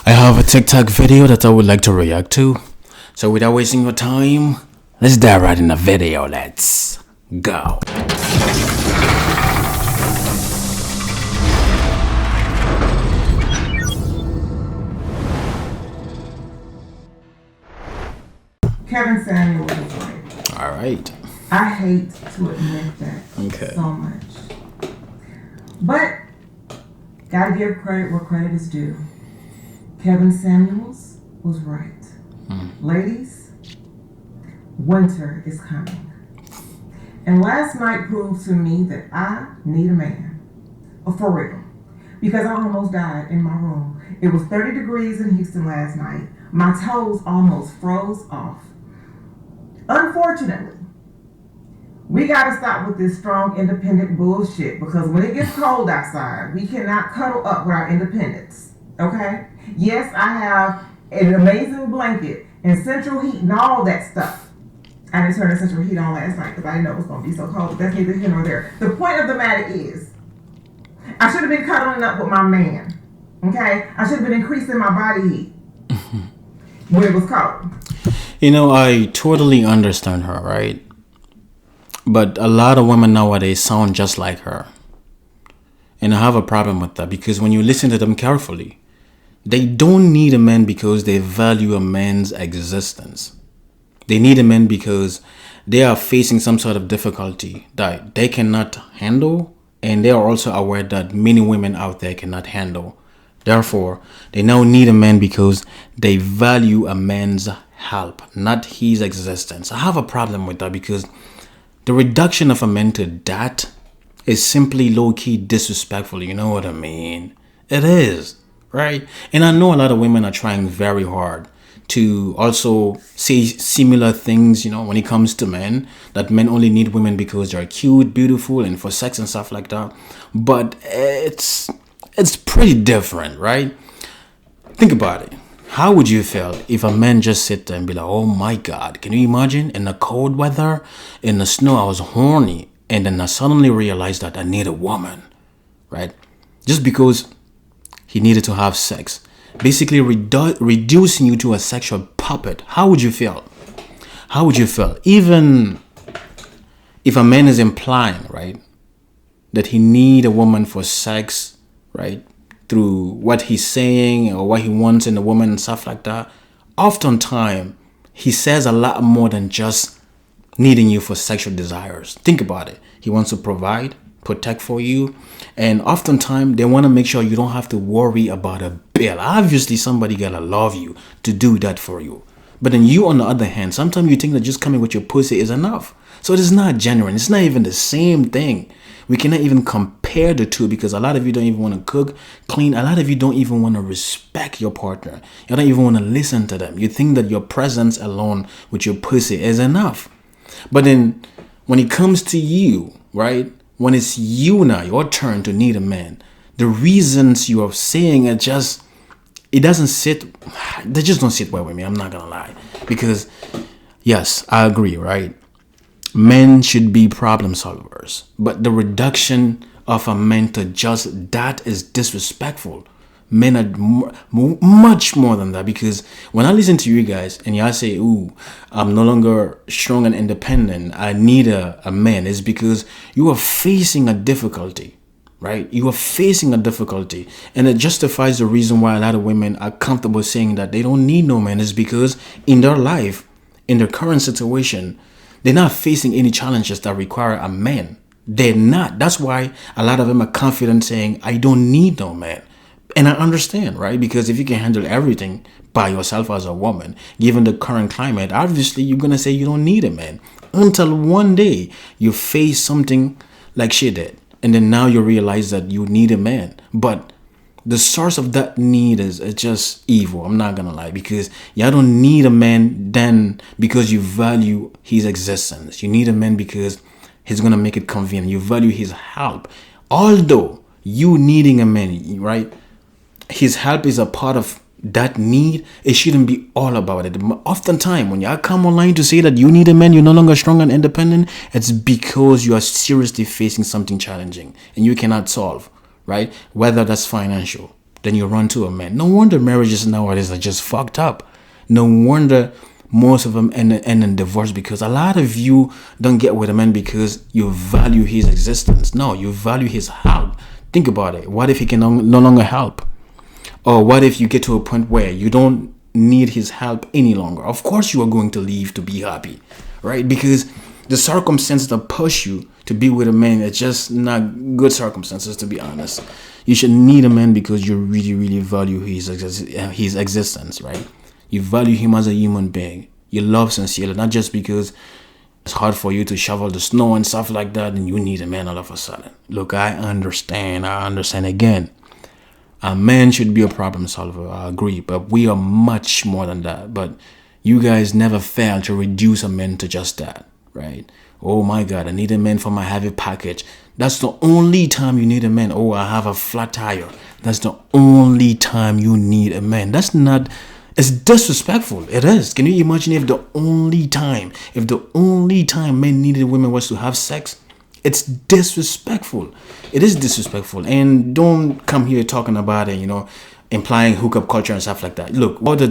I have a TikTok video that I would like to react to. So without wasting your time, let's dive right in the video. Let's go. Kevin Samuels is right. All right. I hate to admit that so much. But gotta give credit where credit is due. Kevin Samuels was right. Ladies, winter is coming. And last night proved to me that I need a man. For real. Because I almost died in my room. It was 30 degrees in Houston last night. My toes almost froze off. Unfortunately, we gotta stop with this strong independent bullshit, because when it gets cold outside, we cannot cuddle up with our independence. Okay? Yes, I have an amazing blanket and central heat and all that stuff. I didn't turn the central heat on last night because I didn't know it was gonna be so cold, but that's neither here nor there. The point of the matter is, I should have been cuddling up with my man. Okay? I should have been increasing my body heat when it was cold. You know, I totally understand her, right? But a lot of women nowadays sound just like her. And I have a problem with that, because when you listen to them carefully, they don't need a man because they value a man's existence. They need a man because they are facing some sort of difficulty that they cannot handle, and they are also aware that many women out there cannot handle. Therefore, they now need a man because they value a man's help, not his existence. I have a problem with that, because the reduction of a man to that is simply low-key disrespectful. You know what I mean? It is, right? And I know a lot of women are trying very hard to also say similar things, you know, when it comes to men, that men only need women because they're cute, beautiful, and for sex and stuff like that. But it's pretty different, right? Think about it. How would you feel if a man just sit there and be like, oh my God, can you imagine? In the cold weather, in the snow, I was horny, and then I suddenly realized that I need a woman, right? Just because he needed to have sex. Basically reducing you to a sexual puppet. How would you feel? How would you feel? Even if a man is implying, right, that he need a woman for sex, right, through what he's saying or what he wants in a woman and stuff like that, oftentimes he says a lot more than just needing you for sexual desires. Think about it. He wants to provide, protect for you, and oftentimes they want to make sure you don't have to worry about a bill. Obviously, somebody gotta love you to do that for you. But then you, on the other hand, sometimes you think that just coming with your pussy is enough. So it is not genuine. It's not even the same thing. We cannot even compare the two, because a lot of you don't even want to cook, clean. A lot of you don't even want to respect your partner. You don't even want to listen to them. You think that your presence alone with your pussy is enough. But then when it comes to you, right, when it's you now, your turn to need a man, the reasons you are saying it just, it doesn't sit, they just don't sit well with me. I'm not going to lie. Because yes, I agree, right? Men should be problem solvers, but the reduction of a man to just that is disrespectful. Men are much more than that, because when I listen to you guys and y'all say, ooh, I'm no longer strong and independent, I need a man, it's because you are facing a difficulty, right? You are facing a difficulty, and it justifies the reason why a lot of women are comfortable saying that they don't need no man, is because in their life, in their current situation, they're not facing any challenges that require a man. They're not. That's why a lot of them are confident saying, I don't need no man. And I understand, right? Because if you can handle everything by yourself as a woman, given the current climate, obviously you're going to say you don't need a man. Until one day you face something like she did. And then now you realize that you need a man. But the source of that need is just evil. I'm not going to lie, because y'all don't need a man then because you value his existence. You need a man because he's going to make it convenient. You value his help. Although you needing a man, right? His help is a part of that need. It shouldn't be all about it. Oftentimes, when y'all come online to say that you need a man, you're no longer strong and independent, it's because you are seriously facing something challenging and you cannot solve, right? Whether that's financial, then you run to a man. No wonder marriages nowadays are just fucked up. No wonder most of them end in divorce, because a lot of you don't get with a man because you value his existence. No, you value his help. Think about it. What if he can no longer help? Or what if you get to a point where you don't need his help any longer? Of course you are going to leave to be happy, right? Because the circumstances that push you to be with a man, it's just not good circumstances, to be honest. You should need a man because you really, really value his existence, right? You value him as a human being. You love sincerely, not just because it's hard for you to shovel the snow and stuff like that, and you need a man all of a sudden. Look, I understand again. A man should be a problem solver, I agree, but we are much more than that. But you guys never fail to reduce a man to just that, right? Oh my God, I need a man for my heavy package. That's the only time you need a man. Oh, I have a flat tire. That's the only time you need a man. That's not... It's disrespectful. It is. Can you imagine if the only time men needed women was to have sex? It's disrespectful. It is disrespectful. And don't come here talking about it, implying hookup culture and stuff like that. Look, all the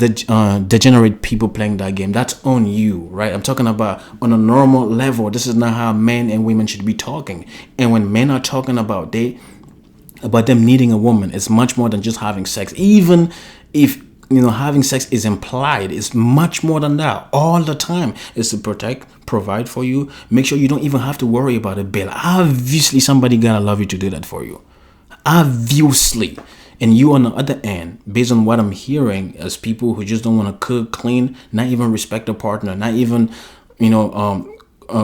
degenerate people playing that game, that's on you, right? I'm talking about on a normal level. This is not how men and women should be talking. And when men are talking about them needing a woman, it's much more than just having sex. Even if having sex is implied, it's much more than that. All the time is to protect, provide for you, make sure you don't even have to worry about a bill. Obviously, somebody gotta love you to do that for you. Obviously. And you on the other end, based on what I'm hearing, as people who just don't want to cook, clean, not even respect a partner, not even,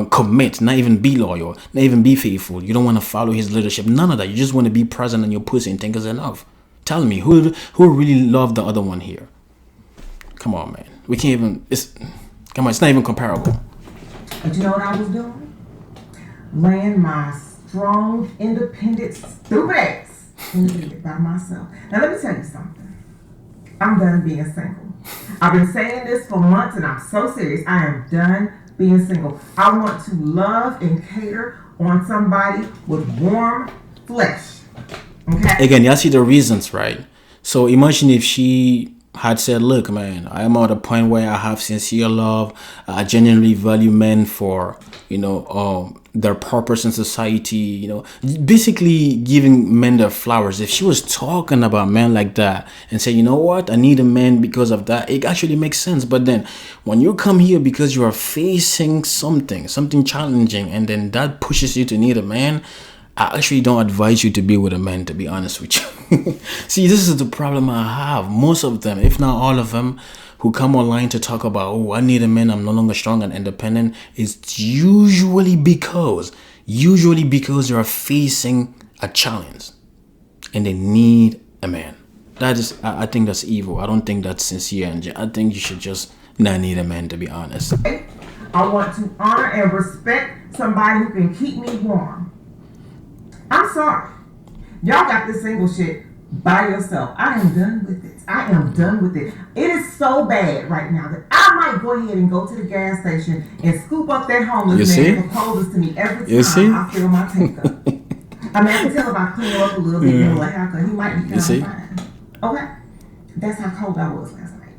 commit, not even be loyal, not even be faithful. You don't want to follow his leadership. None of that. You just want to be present in your pussy and think it's enough. Tell me, who really loved the other one here? Come on, man. We can't even... It's not even comparable. But you know what I was doing? Laying my strong, independent, stupid ass in the bed by myself. Now, let me tell you something. I'm done being single. I've been saying this for months, and I'm so serious. I am done being single. I want to love and cater on somebody with warm flesh. Okay. Again, y'all see the reasons, right? So imagine if she had said, look, man, I am at a point where I have sincere love. I genuinely value men for, their purpose in society, basically giving men their flowers. If she was talking about men like that and say, you know what, I need a man because of that, it actually makes sense. But then when you come here because you are facing something challenging, and then that pushes you to need a man, I actually don't advise you to be with a man, to be honest with you. See, this is the problem I have. Most of them, if not all of them, who come online to talk about, oh, I need a man, I'm no longer strong and independent, is usually because they are facing a challenge and they need a man. That is, I think that's evil. I don't think that's sincere. And I think you should just not need a man, to be honest. I want to honor and respect somebody who can keep me warm. I'm sorry. Y'all got this single shit by yourself. I am done with it. It is so bad right now that I might go ahead and go to the gas station and scoop up that homeless man who proposes to me every time I fill my tank up. I can tell if I clean up a little bit more like haircut, he might be kind of fine. Okay? That's how cold I was last night.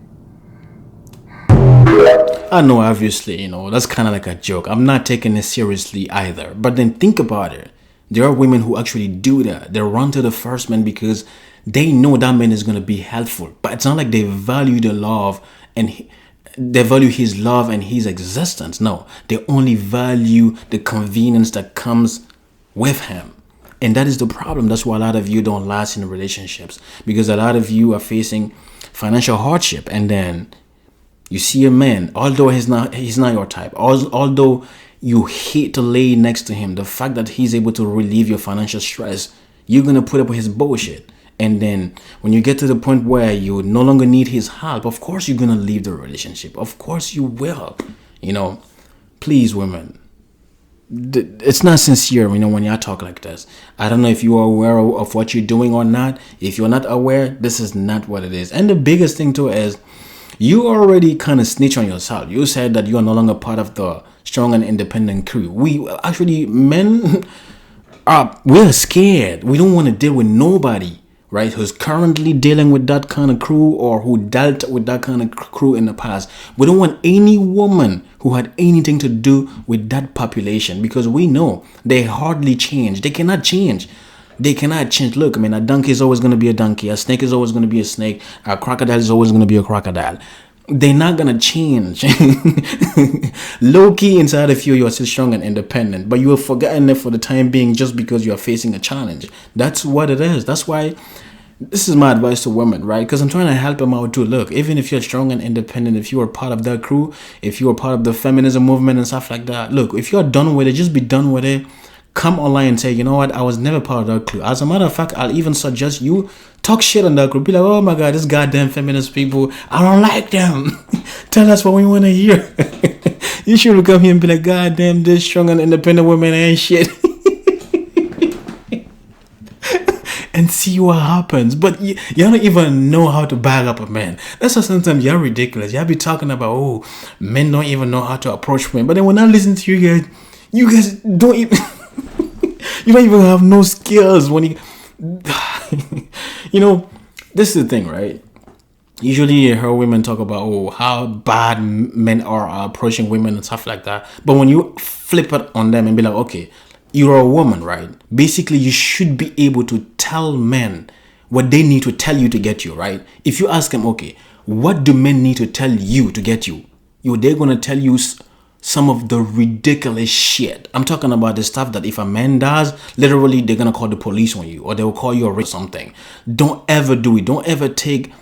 I know, obviously, that's kind of like a joke. I'm not taking it seriously either. But then think about it. There are women who actually do that. They run to the first man because they know that man is going to be helpful. But it's not like they value the love and they value his love and his existence. No, they only value the convenience that comes with him. And that is the problem. That's why a lot of you don't last in relationships, because a lot of you are facing financial hardship, and then you see a man, although he's not your type, although you hate to lay next to him, the fact that he's able to relieve your financial stress, you're going to put up with his bullshit. And then when you get to the point where you no longer need his help, of course you're going to leave the relationship. Of course you will. Please, women, it's not sincere, when y'all talk like this. I don't know if you are aware of what you're doing or not. If you're not aware, this is not what it is. And the biggest thing too is you already kind of snitch on yourself. You said that you are no longer part of the strong and independent crew. Men we're scared. We don't want to deal with nobody, right, who's currently dealing with that kind of crew or who dealt with that kind of crew in the past. We don't want any woman who had anything to do with that population, because we know they hardly change. They cannot change. They cannot change. Look, I mean, a donkey is always going to be a donkey. A snake is always going to be a snake. A crocodile is always going to be a crocodile. They're not going to change. Low-key inside of you, you're still strong and independent, but you have forgotten it for the time being just because you are facing a challenge. That's what it is. That's why this is my advice to women, right? Because I'm trying to help them out too. Look, even if you're strong and independent, if you are part of that crew, if you are part of the feminism movement and stuff like that, look, if you're done with it, just be done with it. Come online and say, you know what, I was never part of that crew. As a matter of fact, I'll even suggest you talk shit on that crew. Be like, oh my God, this goddamn feminist people, I don't like them. Tell us what we want to hear. You should come here and be like, goddamn, this strong and independent women ain't shit. And see what happens. But you don't even know how to back up a man. That's why sometimes you're ridiculous. Y'all be talking about, oh, men don't even know how to approach women. But then when I listen to you guys don't even... You don't even have no skills when you... You know, this is the thing, right? Usually you hear women talk about, oh, how bad men are approaching women and stuff like that. But when you flip it on them and be like, okay, you're a woman, right? Basically, you should be able to tell men what they need to tell you to get you, right? If you ask them, okay, what do men need to tell you to get you? They're going to tell you some of the ridiculous shit. I'm talking about the stuff that if a man does, literally they're gonna call the police on you, or they will call you a rich something. Don't ever do it. Don't ever take,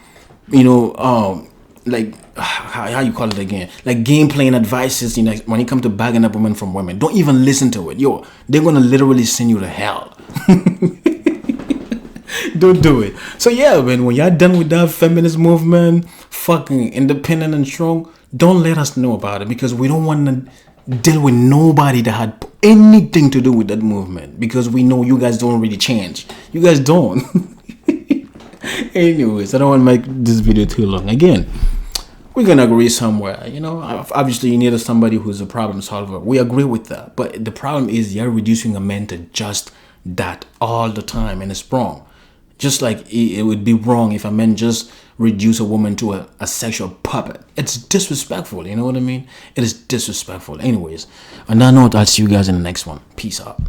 like how you call it again, like game playing advices. When it comes to bagging up women from women, don't even listen to it. They're gonna literally send you to hell. Don't do it. So yeah, man, when you're done with that feminist movement, fucking independent and strong, don't let us know about it, because we don't want to deal with nobody that had anything to do with that movement, because we know you guys don't really change. You guys don't. Anyways, I don't want to make this video too long. Again, we're going to agree somewhere. Obviously you need somebody who's a problem solver. We agree with that. But the problem is you're reducing a man to just that all the time, and it's wrong. Just like it would be wrong if a man just reduce a woman to a sexual puppet. It's disrespectful, you know what I mean? It is disrespectful. Anyways, on that note, I'll see you guys in the next one. Peace out.